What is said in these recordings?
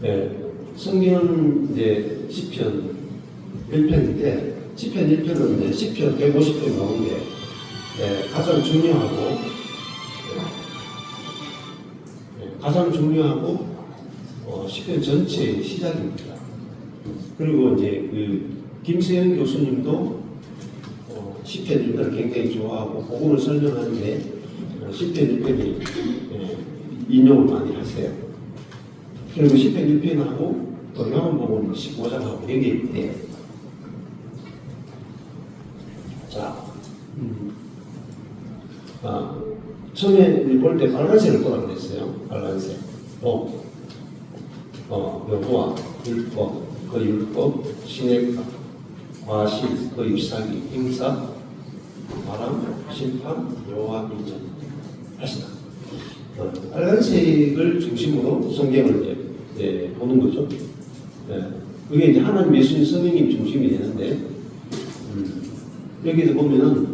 네, 성경 이제 시편 1편인데 시편 1편은 이제 시편 150편 나온 게 가장 중요하고 시편 전체의 시작입니다. 그리고 이제 그 김세현 교수님도 시편 1편을 굉장히 좋아하고 복음을 설명하는데 시편 1편이 인용을 많이 하세요. 그리고 시편 1편하고 또 요한복음 15장하고 연결돼요. 자, 처음에 볼 때 빨간색을 보라 그랬어요. 빨간색. 여호와, 율법, 그 율법, 시내가, 과실, 그 잎사귀, 행사, 바람, 심판, 여호와 인정 하시나. 빨간색을 중심으로 성경을 이제 보는 거죠. 그게 이제 하나님 예수님 성령님 중심이 되는데, 여기서 보면은,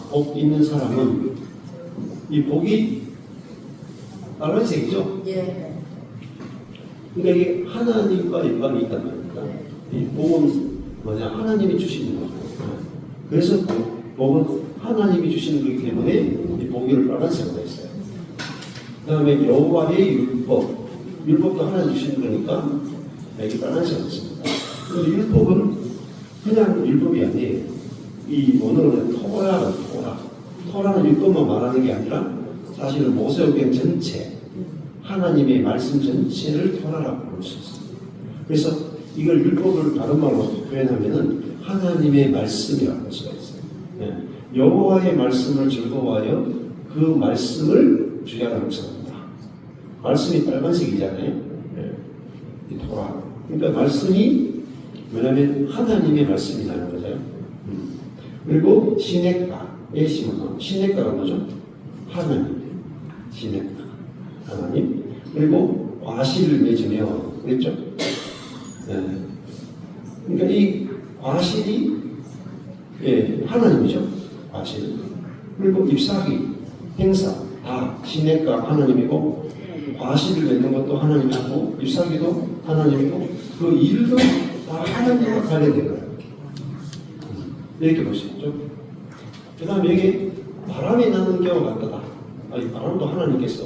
복 있는 사람은, 이 복이 빨간색이죠? 예. 그러니까 이게 하나님과 연관이 있단 말입니다. 이 복은 뭐냐? 하나님이 주시는 거예요. 그래서 복은 하나님이 주시는 거기 때문에 이 복을 빨간색으로 했어요. 그 다음에 여호와의 율법도 하나님 주시는 거니까 이게 빨간색으로 했습니다. 근데 율법은 그냥 율법이 아니에요. 이 원어로는 토라는 율법만 말하는 게 아니라 사실은 모세오경 전체, 하나님의 말씀 전체를 토라라고 부를 수 있습니다. 그래서 이걸 율법을 다른 말로 표현하면은 하나님의 말씀이라고 할 수가 있어요. 여호와의 말씀을 즐거워하여 그 말씀을 주야로 묵상합니다. 말씀이 빨간색이잖아요. 이 토라. 그러니까 말씀이 뭐냐면 하나님의 말씀이라는 거죠. 그리고 시냇가의 심은 시냇가가 뭐죠? 하나님. 시냇가. 하나님. 그리고 과실을 맺으며 그랬죠? 그러니까 이 과실이 하나님이죠. 과실. 그리고 잎사귀, 행사 다 시냇가 하나님이고 과실을 맺는 것도 하나님이고 잎사귀도 하나님이고 그 일도 다 하나님과 관련된 거예요. 이렇게 볼 수 있죠. 그 다음에 여기 바람이 나는 경우가 같다. 이 바람도 하나님께서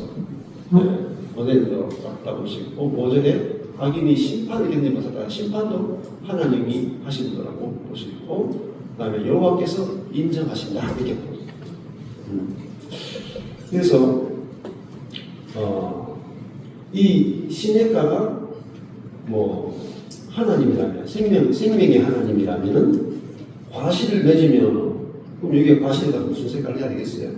보내는 것 같다 볼 수 있고, 모전에 악인이 심판을 견디면서 심판도 하나님이 하시는 거라고 볼 수 있고, 그 다음에 여호와께서 인정하신다 이렇게 볼 수 있습니다. 그래서 이 시냇가가 뭐 하나님이라면 생명의 하나님이라면은 과실을 맺으면 그럼 여기에 과실에다 무슨 색깔을 해야 되겠어요?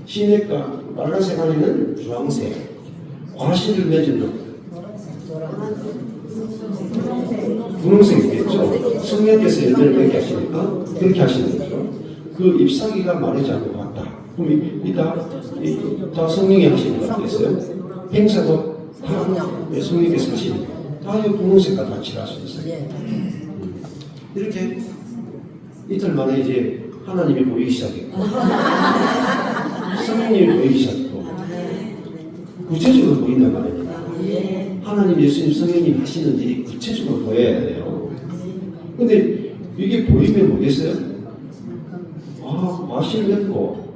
시냇가 빨간색 안에는 주황색, 과실을 맺으면 분홍색이겠죠. 성령께서 열매를 맺게 하시니까 그렇게 하시는 거죠. 그 잎사귀가 마르지 않을 것 같다. 그럼 다 성령이 하시는 거 아니겠어요? 행사도 다 성령께서 하시는 거. 다 분홍색깔 다 칠할 수 있어요. 이렇게 이틀 만에 이제 하나님이 보이기 시작했고 성령님이 보이기 시작했고 구체적으로 보인단 말입니다. 하나님, 예수님, 성령님 하시는 일이 구체적으로 보여야 돼요. 근데 이게 보이면 뭐겠어요? 과실 맺고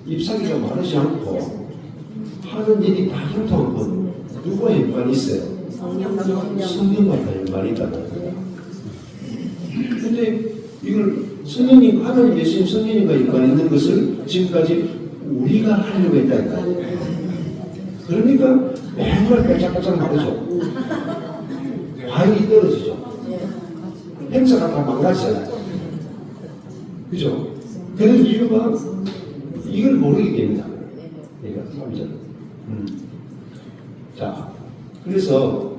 잎사귀가 마르지 않고 하는 일이 다 형통한 건 누구와 연관이 있어요? 성령과 다 연관이 있단 말이에요. 근데 이걸 성령님, 하나님, 예수님, 성령님과 연관 있는 것을 지금까지 우리가 하려고 했다니까. 그러니까 맨날 빼짝빼짝 말이죠. 과일이 떨어지죠. 행사가 다 망가지잖아요. 그죠? 그런 이유가 이걸 모르기 때문이다. 얘가 3절. 자, 그래서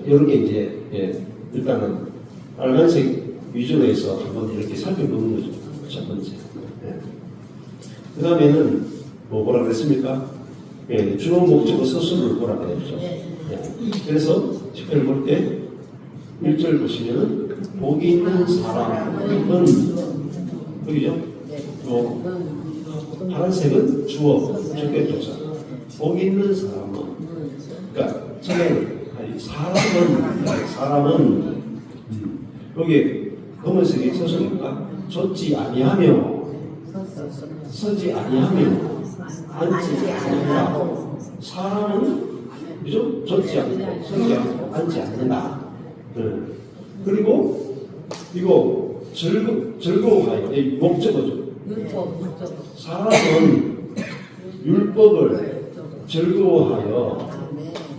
이렇게 이제 일단은 빨간색 위주로 해서 한번 이렇게 살펴보는 거죠. 첫 번째. 그 다음에는 뭐라 그랬습니까? 주어 목적어 서술을 보라 그랬죠. 그래서 10절 볼 때 1절 보시면은 복이 있는 사람은 여기죠? 파란색은 주어, 주격조사. 복이 있는 사람은 그러니까 성행을 하여 사람은 여기 검은색이 서술입니까? 젖지 아니하며 서지 아니하며 앉지 않는다. 사람은 그죠? 젖지 않고 서지 않고 앉지 않는다. 그리고 이거 즐거워하여 목적어죠. 사람은 율법을 즐거워하여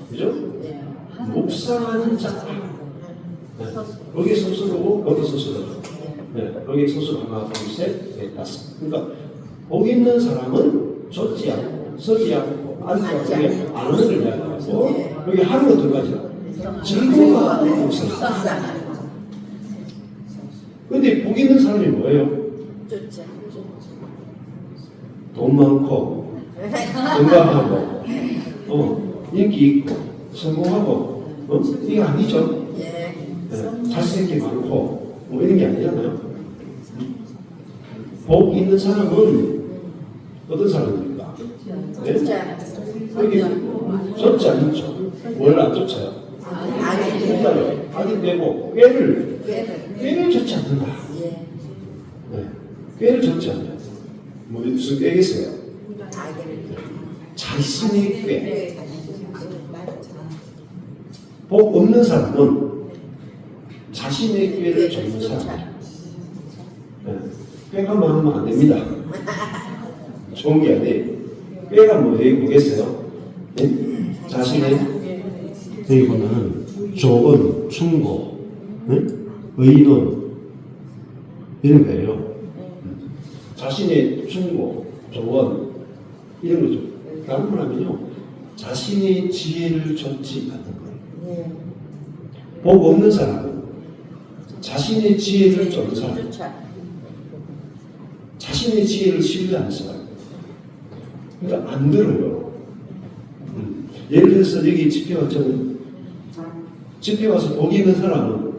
그죠? 묵상하는 자. 여기 소수고 여기 소수고. 여기 소수 하나 둘 셋 넷 다섯. 그러니까 복 있는 사람은 젖지 않고 서지 않고 앉지 않고 안 하는 걸 이야기하고 여기 하루로 들어가죠. 즐거워하고 묵상. 근데 복 있는 사람이 뭐예요? 돈 많고 건강하고 인기 있고 성공하고 이게 아니죠. 자식이 많고 뭐 이런 게 아니잖아요. 복 있는 사람은 어떤 사람입니까? 네? 여기 쫓지 않죠. 뭘 안 쫓아요? 악이 되고 꾀를 쫓지 않는다. 꾀를 쫓지 않는다. 뭐 무슨 꾀겠어요? 자신의 꾀. 복 없는 사람은 자신의 꾀를 쫓는 사람이에요. 꾀가만 하면 안 됩니다. 좋은 게 아니에요. 꾀가 뭐겠어요? 네? 자신의 여기 보면 조언, 충고, 의논 이런 거예요. 자신의 충고, 조언 이런 거죠. 다른 말하면요, 자신의 지혜를 좇지 않는 거예요. 복 없는 사람은 자신의 지혜를 쫓는 사람, 자신의 지혜를 신뢰하는 사람. 그러니까 안 들어요. 예를 들어서 여기 집회 왔잖아요. 집회 와서 복 있는 사람은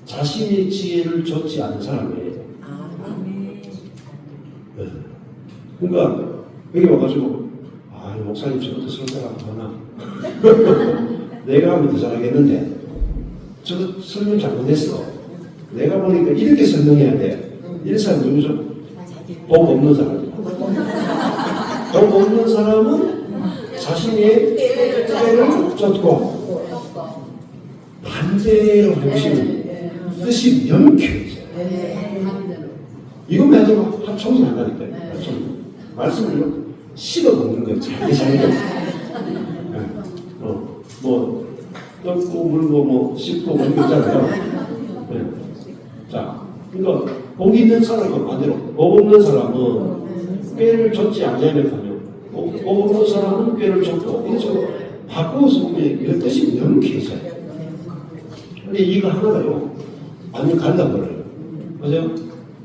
자신의 지혜를 좇지 않는 사람이에요. 그러니까 여기 와가지고 목사님 저것도 설교하고 하나 내가 하면 더 잘하겠는데 저거 설명 잘못했어. 내가 보니까 이렇게 설명해야 돼. 이런 사람 누구죠? 복 없는 사람이야. 복 없는 사람은 자신의 꾀를 쫓고 반대로 보시는 뜻이 명쾌해져요. 이거만 해도 합총이 난다니까요. 합총. 말씀을 씹어 먹는 거예요. 잘게. 뭐 뜯고 물고 뭐 씹고 뭐 이거 있잖아요. 자, 그러니까 복 있는 사람은 반대로 복 없는 사람은 꾀를 쫓지 않냐면 복 없는 사람은 꾀를 쫓고 이런 식으로 바꾸어서 보면 이런 뜻이 명쾌해져요. 근데 이거 하나가요 완전 갈라버려요. 맞아요?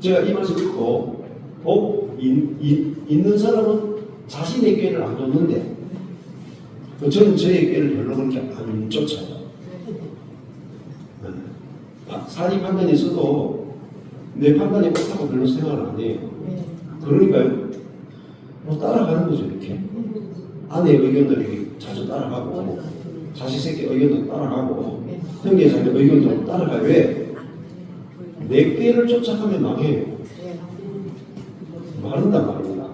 제가 이 말씀 듣고 복 있는 사람은 자신의 꾀를 안 쫓는데 저는 저의 꾀를 별로 그렇게 안 쫓아요. 사리 판단이 있어도 내 판단이 옳다고 별로 생각을 안 해요. 그러니까요, 뭐 따라가는 거죠. 이렇게 아내의 의견들이 자주 따라가고 자식 새끼 의견도 따라가고 형제 자매 의견도 따라가요. 왜? 내 꾀를 쫓아가면 망해요. 마른단 말입니다.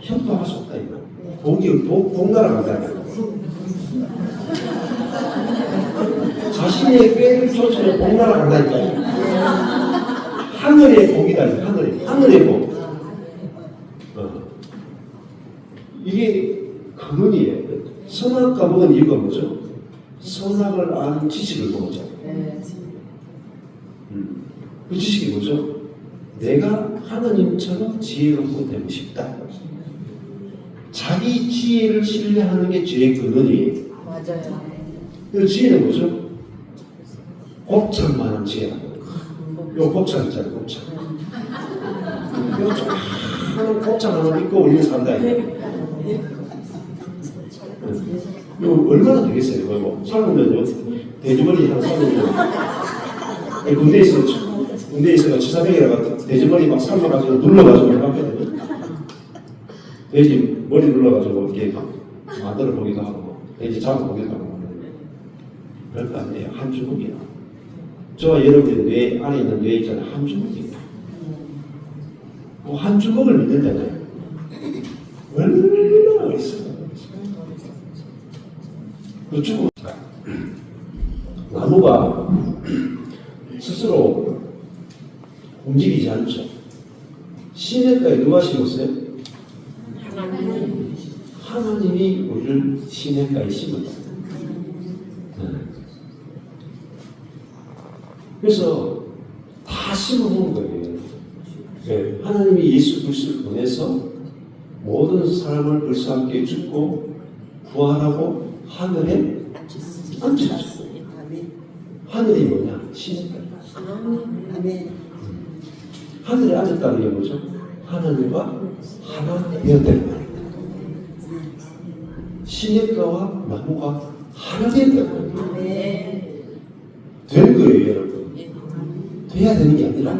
협조할 수 없다 이거. 복 날아간다. 자신의 꾀를 쫓으면 복 날아간다니까요. 하늘의 복이다. 하늘의 복. 이게 근원이에요. 선악과 복은 이유가 뭐죠? 선악을 아는 지식을 보죠. 그 지식이 뭐죠? 내가 하나님처럼 지혜롭고 되고 싶다. 자기 지혜를 신뢰하는 게 지혜의 근원이에요. 맞아요. 그 지혜는 뭐죠? 곱창만한 지혜라고. 요 곱창 있잖아요, 곱창. 요 조그마한 곱창 하나 입고 우리는 산다. 요 얼마나 되겠어요, 이거? 삶으면요, 돼지머리 하나 삶으면. 군대에서 지사병이라고 돼지머리 막 삶아가지고 눌러가지고 해봤거든요. 돼지 머리 눌러가지고 이렇게 막 만들어 보기도 하고, 돼지 잡아 보기도 하고. 그럴 거 아니에요. 한 주먹이요. 저와 여러분의 뇌 안에 있는 뇌 있잖아요. 한 주먹이에요. 그 한 주먹을 믿는다고요. 얼마나 어딨어요. 그 주먹. 나무가 스스로 움직이지 않죠. 시냇가에 누가 심었어요? 하나님이 우리를 시냇가에 심었어요. 그래서 다 심어놓은 거예요. 네. 하나님이 예수 그리스도를 보내서 모든 사람을 그리스도와 함께 죽고 부활하고 하늘에 앉혔어요. 하늘이 뭐냐? 시냇가. 하늘에 앉았다는 게 뭐죠? 하나님과 하나 되었다는 말입니다. 시냇가와 나무가 하나 되었다는 말입니다. 된 거예요, 여러분. 돼야 되는 게 아니라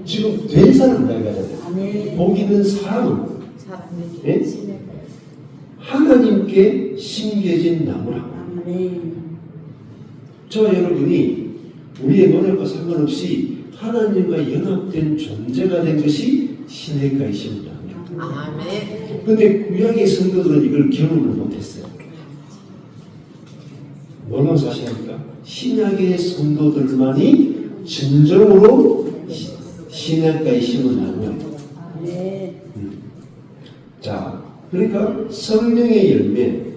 지금 된 사람을 이야기하잖아요. 복 있는 사람은 네? 하나님께 심겨진 나무라. 저와 여러분이 우리의 노력과 상관없이 하나님과 연합된 존재가 된 것이 시냇가의 심은 나무입니다. 그런데 구약의 성도들은 이걸 경험을 못했어요. 뭐라고 사실합니까? 신약의 성도들만이 진정으로 시냇가에 심은 나무예요. 자, 그러니까 성령의 열매를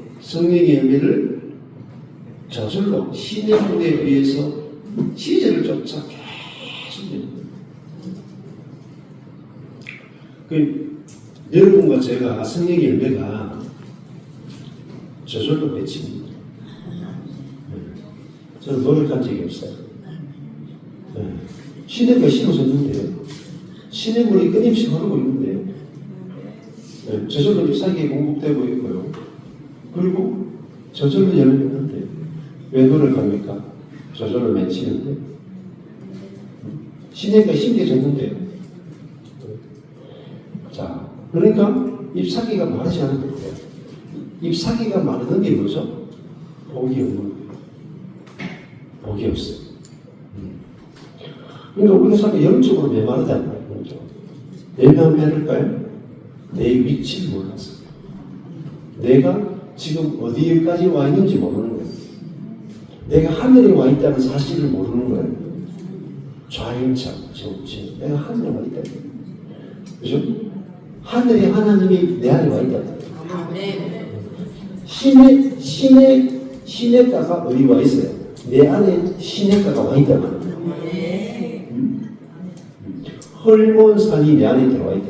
저절로 신의 물에 의해서 시제를 쫓아 계속 여러분과 제가 성령의 열매가 저절로 맺힙니다. 저는 노력한 적이 없어요. 시냇가에 심어졌는데요. 시냇물이 끊임없이 흐르고 있는데요. 저절로 잎사귀에 공급되고 있고요. 그리고 저절로 열리는데 왜 노력합니까? 저절로 맺히는데 시냇가에 심겨졌는데요. 자, 그러니까 잎사귀가 마르지 않는 거예요. 잎사귀가 마르는 게 뭐죠? 복이 없는 거예요. 복이 없어요. 그러니까 우리가 사실 영적으로 메마르다는 거예요. 왜냐하면 메마를까요? 내 위치를 몰라서. 내가 지금 어디까지 와 있는지 모르는 거예요. 내가 하늘에 와 있다는 사실을 모르는 거예요. 좌행차, 정치. 내가 하늘에 와 있다는 거예요. 그죠? 하늘에 하나님이 내 안에 와 있다는 거예요. 시냇가가 어디 와 있어요? 내 안에 시냇가가 와 있단 말이에요. 헐몬산이 내 안에 들어와 있다.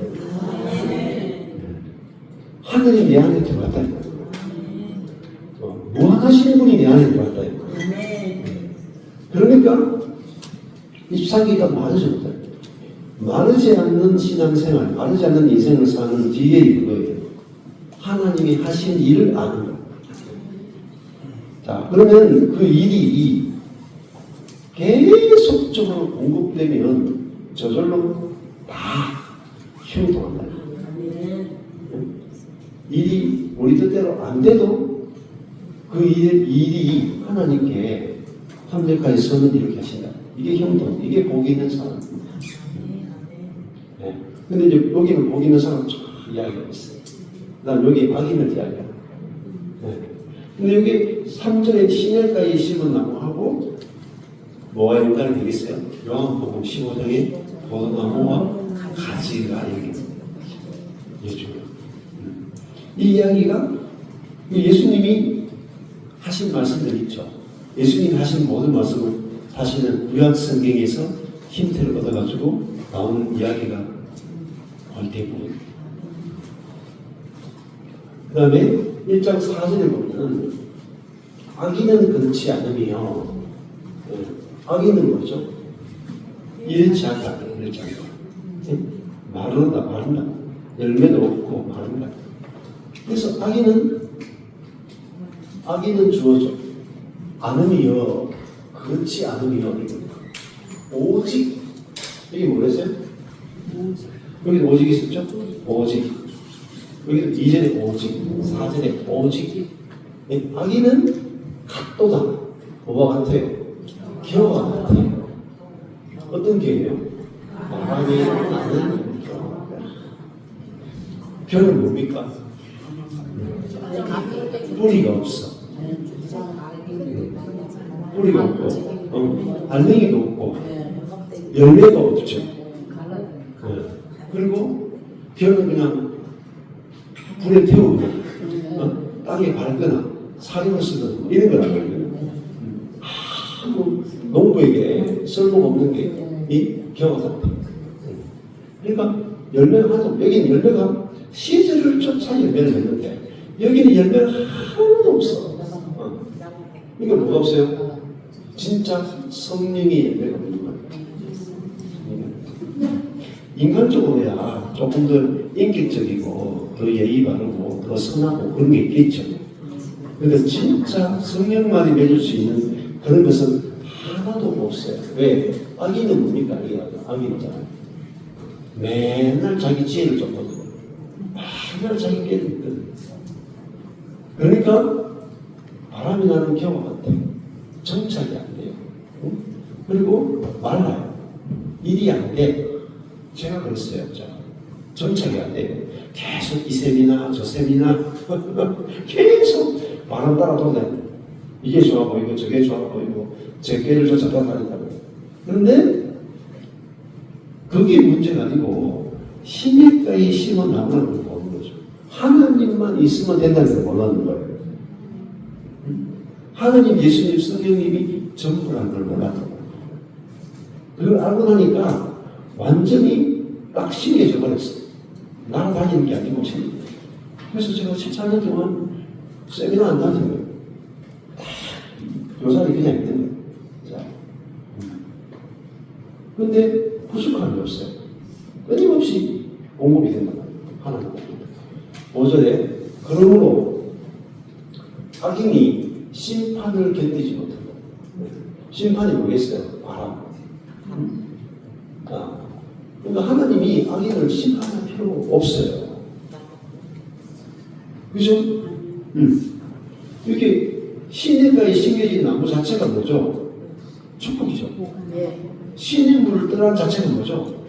하늘이 내 안에 들어왔다. 무한하신 분이 내 안에 들어왔다. 그러니까 잎사귀가 마르지 못해. 마르지 않는 신앙생활, 마르지 않는 인생을 사는 뒤에 이거예요. 하나님이 하신 일을 아는 거예요. 자, 그러면 그 일이 계속적으로 공급되면 저절로 다 형통한다. 일이 우리 뜻대로 안 돼도 그 일이 하나님께 합력하여 선을 이렇게 하신다. 이게 형통, 이게 복 있는 사람. 네. 근데 이제 여기는 복 있는 사람 쫙 이야기가 있어요. 난 여기 악인을 이야기하고. 네. 근데 여기 3절에 시냇가에 심은 나무하고 뭐가 연관이 되겠어요? 요한복음 15장에 포도나무와 가지가 이렇게 해줘요. 이 이야기가 예수님이 하신 말씀들 있죠. 예수님이 하신 모든 말씀을 사실은 구약 성경에서 힌트를 얻어가지고 나오는 이야기가 거의 대부분. 그 다음에 1장 4절에 보면 악인은 그렇지 않으며 악인은 뭐죠? 이렇지 않다. 이렇지 않다. 마른다. 열매도 없고 마른다. 그래서 악인은 주어져. 않으며 그렇지 않으며 오직 여기 뭐랬어요? 여기 오직 있었죠? 오직. 여기도 2절에 오직, 4절에 오직. 악인은 갓도다. 뭐와 같아요? 겨와 같아요. 어떤 겨예요? 바람이 나는 겨. 겨는 뭡니까? 뿌리가 없어. 뿌리가 없고, 알맹이도 없고, 열매가 없죠. 네. 그리고 겨는 그냥 불에 태우거나, 땅에 밟거나, 사료를 쓰거나, 이런 거란 말이에요. 아무 농부에게 쓸모가 없는 게 이 겨와 같아. 그러니까 열매가 하나도, 여기는 열매가 시절을 쫓아 열매를 맺는데, 여기는 열매가 하나도 없어. 이거 뭐가 없어요? 진짜 성령의 열매가 없는 거예요. 인간적으로야 조금 더 인격적이고 더 예의 바르고 더 선하고 그런 게 있겠죠. 그런데 진짜 성령만이 맺을 수 있는 그런 것은 하나도 없어요. 왜? 아기는 뭡니까? 아기잖아요. 맨날 자기 지혜를 쫓거든요. 맨날 자기 깨를 믿거든요. 그러니까 바람이 나는 겨와 같아요. 정착이 안 돼요. 그리고 말라요. 일이 안 돼. 제가 그랬어요. 정착이 안 돼요. 계속 이 셈이나 저 셈이나 계속 바람 따라 돌아다녀요. 이게 좋아 보이고 저게 좋아 보이고 제 깨를 쫓아다 다닌다고요. 그런데 그게 문제가 아니고 시냇가에 심어 나무라는 걸 보는 거죠. 하나님만 있으면 된다는 걸 몰랐는 거예요. 하나님, 예수님, 성령님이 전부라는 걸 몰랐던 거예요. 그걸 알고 나니까 완전히 딱 신기해져 버렸어요. 날아다니는 게 아니고 신기해. 그래서 제가 14년 동안 세미나 안 다닌 거예요. 요 자리 그냥 있는 거예요. 자. 근데 부족한 게 없어요. 끊임없이 공급이 된단 말이에요. 하나님. 5절에 그러므로 악인이 심판을 견디지 못한다. 심판이 뭐겠어요? 바람. 그러니까 하나님이 악인을 심판할 필요가 없어요. 그죠? 이렇게 시냇가에 심겨진 나무 자체가 뭐죠? 축복이죠. 신의 물을 떠난 자체가 뭐죠?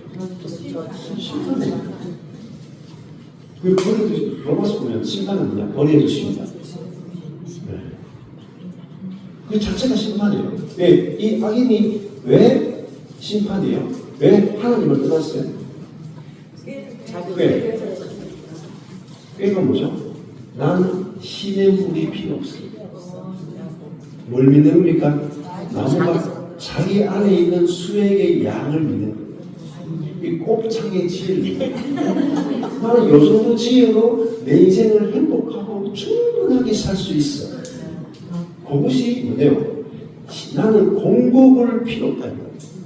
심판이에요. 그 버려두시, 로마서 보면 심판은 뭐냐? 버려두십니다. 그 자체가 심판이에요. 왜? 이 악인이 왜 심판이에요? 왜 하나님을 떠났어요? 왜? 꾀가 뭐죠? 나는 신의 물이 필요 없어요. 뭘 믿는 겁니까? 나무가 자기 안에 있는 수액의 양을 믿는 거예요. 이 곱창의 지혜를 믿는 거예요. 나는 요 정도 지혜로 내 인생을 행복하고 충분하게 살 수 있어. 그것이 뭐예요? 나는 공급을 필요 없다.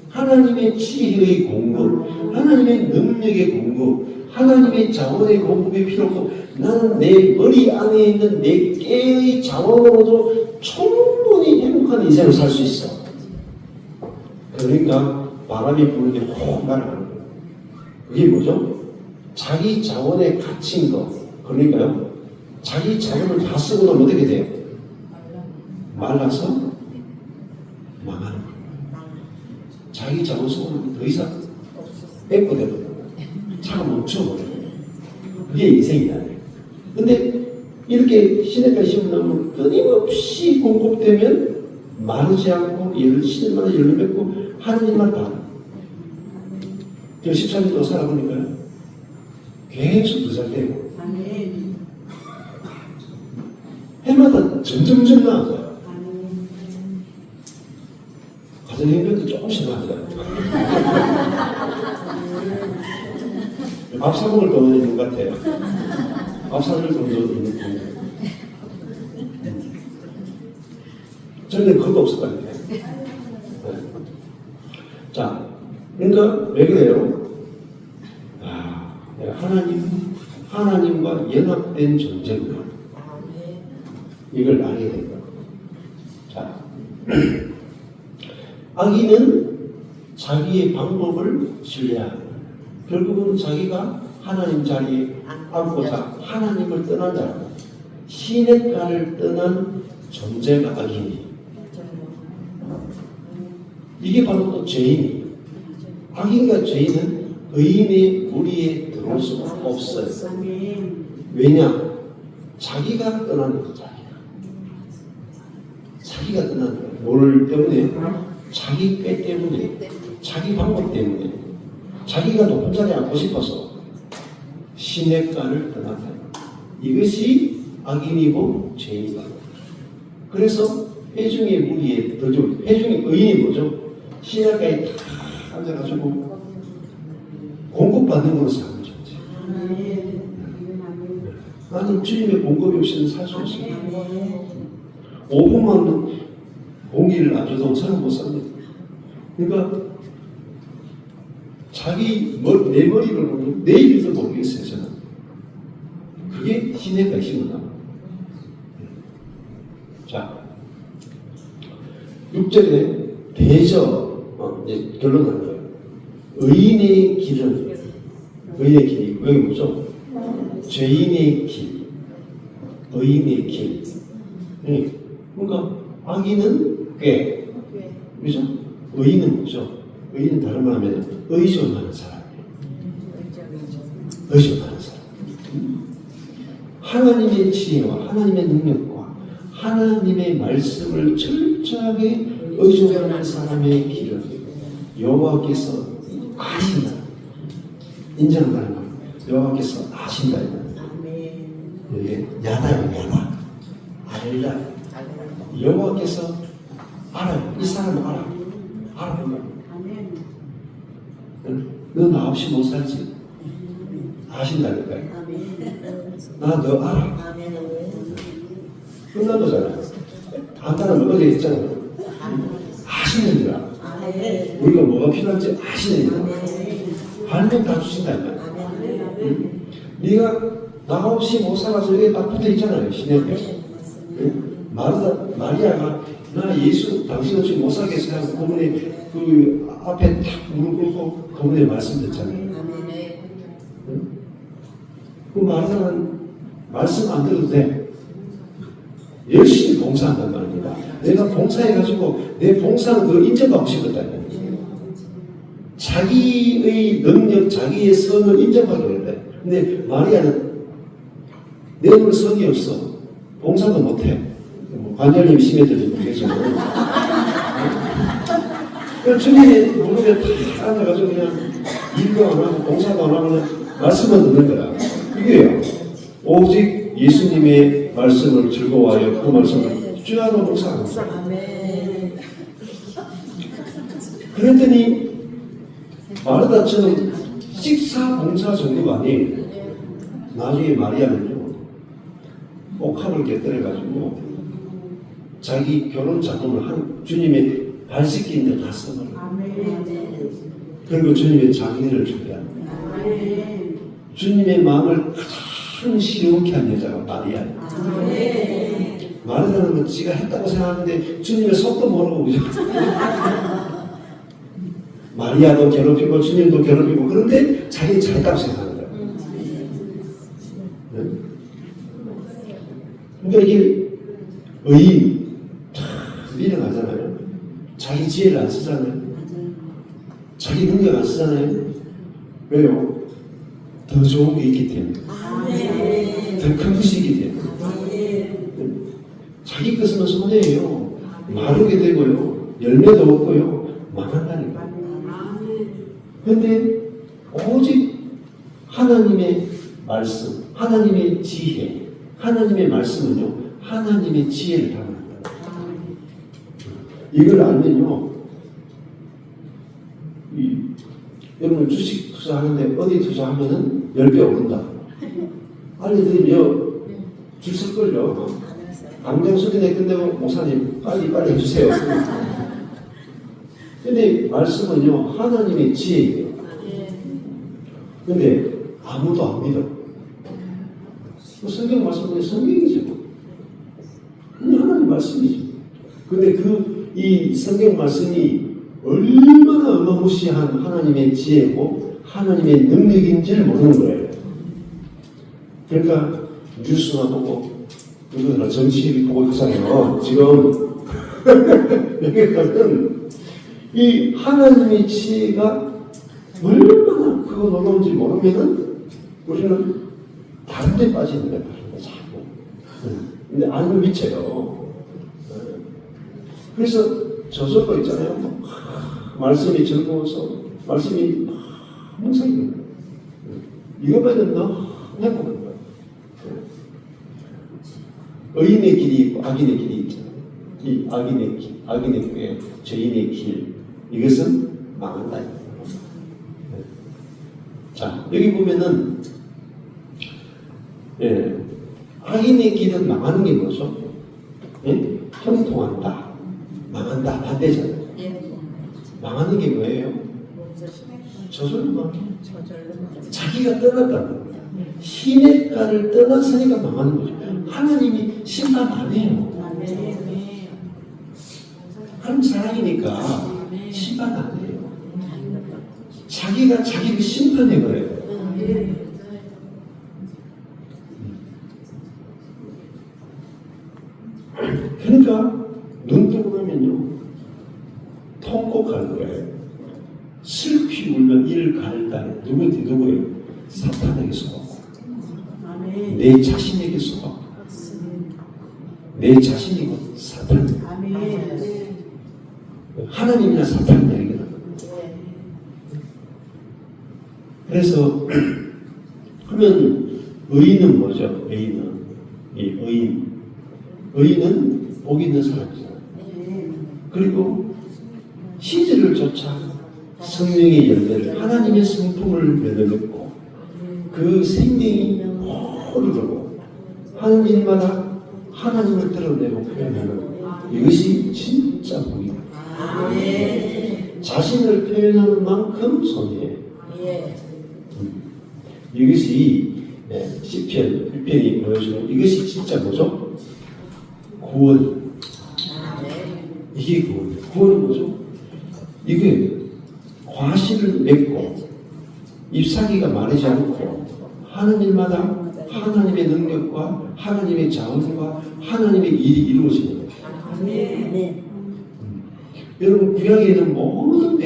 하나님의 지혜의 공급, 하나님의 능력의 공급, 하나님의 자원의 공급이 필요 없고 나는 내 머리 안에 있는 내 깨의 자원으로도 충분히 행복한 인생을 살 수 있어. 그러니까 바람이 부는데 혹 날아가는 거예요. 그게 뭐죠? 자기 자원에 갇힌 거. 그러니까요. 자기 자원을 다 쓰고 나면 어떻게 돼요? 말라서 망하는 거예요. 자기 자원 쓰고 나면 더 이상 뺏고 되거든요. 차가 멈춰버려요. 그게 인생이다. 근데 이렇게 시냇가에 심으면 끊임없이 공급되면 마르지 않고 신을마다 열매 맺고 하느님만 다. 제가 13년 동안 살아보니까요. 계속 더 잘 되고 해마다 점점점 나아져요. 가정행편도 조금씩 나아져요. 밥 사먹을 돈은 있는 것 같아요. 밥 사줄 돈도 있는 것 같아요. 저는 그것도 없었거든요. 네. 자, 그러니까 왜 그래요? 하나님과 연합된 존재구나. 이걸 알게 된 거예요. 자, 악인은 자기의 방법을 신뢰하고 결국은 자기가 하나님 자리에 앉고자 하나님을 떠난 자라고 시냇가를 떠난 존재가 악인이 이게 바로 또 죄인이에요. 악인과 죄인은 의인의 무리에 들어올 수가 없어요. 왜냐? 자기가 떠나는 거죠. 자기가 떠나는 거예요. 뭘 때문에? 자기 꾀 때문에, 자기 방법 때문에, 자기가 높은 자리에 앉고 싶어서 시냇가를 떠난다. 이것이 악인이고 죄인이다. 그래서 회중의 무리에 들어오죠. 회중의 의인이 뭐죠? 시냇가에 다 앉아가지고 공급받는 걸로 사는 거죠. 나는 주님의 공급이 없이는 살 수 없습니다. 5분만 공기를 안 줘도 사람 못 삽니다. 그러니까 내 머리를 보면 내 입에서 모르겠어요. 저는 그게 시냇가의 힘이다. 자, 6절에 대저 이제 결론은 거예요. 의인의 길이 여기 뭐죠? 죄인의 길, 의인의 길. 그러니까 악인은 꾀, 그죠? 의인은 뭐죠? 의인은 다른 말 하면 의존하는 사람이에요. 의존하는 사람. 하나님의 지혜와 하나님의 능력과 하나님의 말씀을 철저하게 의존하는 사람의 길은 여호와께서 아신다. 인정한다는 말. 여호와께서 아신다. 이게 야다예요, 야다. 알라. 여호와께서 알아요. 이 사람은 알아. 알아요. 너 나 없이 못 살지. 아신다니까요. 나 너 알아. 끝난 거잖아요. 안다는 건 어제 했잖아요. 아시는 줄 알아. 우리가 뭐가 필요한지 아시는 줄 알아. 알면 다 주신다니까. 네가 나 없이 못 살아서 여기 딱 붙어 있잖아요. 시내에. 마리아가 나 예수 당신 없이 못 살겠어 하고 그분의 그 앞에 탁 무릎 꿇고 그분의 말씀 듣잖아요. 그 마리아는 말씀 안 들어도 돼. 열심히 봉사한단 말입니다. 내가 봉사해가지고 내 봉사는 그걸 인정받고 싶었다는 거예요. 자기의 능력, 자기의 선을 인정받기 원해. 근데 마리아는 내 눈에 선이 없어. 봉사도 못해. 관절염이 심해졌는지 모르겠지만. 주님이 무릎에 탁 앉아가지고 그냥 일도 안 하고 봉사도 안 하고 말씀만 듣는 거야. 이게요. 오직 예수님의 말씀을 즐거워하여 그 말씀을 주야로 봉사하는 거야. 그랬더니 마르다처럼 식사 봉사 정도가 아니에요. 나중에 마리아는요. 옥합을 깨뜨려가지고 자기 결혼 자금을 한 주님의 발 씻기는 데 다 써버려요. 그리고 주님의 장례를 준비합니다. 주님의 마음을 가장 시원케 한 여자가 마리아예요. 마르다는 건 지가 했다고 생각하는데 주님의 속도 모르고 그죠? 마리아도 괴롭히고 주님도 괴롭히고 그런데 자기는 잘했다고 생각하는 거예요. 그러니까 이게 의인 밀어가잖아요. 자기 지혜를 안 쓰잖아요. 자기 능력 안 쓰잖아요. 왜요? 더 좋은 게 있기 때문에. 더 큰 것이 있기 때문에. 자기 것은 손해예요. 마르게 되고요. 열매도 없고요. 망한다니까. 그런데 오직 하나님의 말씀, 하나님의 지혜, 하나님의 말씀은요. 하나님의 지혜를 담아낸다. 이걸 알면요. 여러분 주식 투자하는데 어디 투자하면은 10배 오른다. 알려드리면 줄 설걸요. 당장 수련회 끝내고 목사님 빨리 해주세요. 근데 말씀은요 하나님의 지혜예요. 근데 아무도 안 믿어. 성경 말씀은 성경이죠. 하나님 말씀이죠. 근데 이 성경 말씀이 얼마나 어마무시한 하나님의 지혜고 하나님의 능력인지를 모르는 거예요. 그러니까 뉴스나 보고 누구나 정치 보고 하잖아요. 지금 여기 가면 이 하나님의 지혜가 얼마나 크고 놀라운지 모르면은 우리는 다른 데 빠지는 거야. 자꾸. 근데 알면 미쳐요. 그래서 저절로 있잖아요. 말씀이 즐거워서 말씀이 항상 이거만은 너무 행복한 거예요. 의인의 길이 있고 악인의 길이 있잖아요. 이 악인의 길, 악인의 길, 죄인의 길, 이것은 망한다. 자, 여기 보면은 악인의 길은 망하는 게 뭐죠? 형통한다, 망한다, 반대잖아요. 망하는 게 뭐예요? 저절로 망해요. 자기가 떠났다는 거예요. 시냇가를 떠났으니까 망하는 거죠. 하나님이 심판 안 해요. 하나님 사랑이니까 심판 안 해요. 자기가 자기를 심판해버려요. 그러니까 눈 뜨고 나면요 통곡할 거예요. 슬피 울면 이를 갈다. 누구한테 누구예요? 사탄에게 속았고 내 자신에게 속았고 내 자신이고 사탄. 하나님이나 사탄이나 이게 그래서 그러면 의인은 뭐죠? 의인은 복 있는 사람이잖아요. 그리고 시절을 쫓아 성령의 열매를 하나님의 성품을 면해놓고 그 생명이 흐르고 하는 일마다 하나님을 드러내고 표현하는 이것이 진짜 복입니다. 자신을 표현하는 만큼 손해예요. 이것이 시편 1편이 보여주는 이것이 진짜 뭐죠? 구원. 이게 구원이에요. 구원은 뭐죠? 이게 과실을 맺고 잎사귀가 마르지 않고 하는 일마다 하나님의 능력과 하나님의 자원과 하나님의 일이 이루어지는 거예요. 여러분 구약에는 모든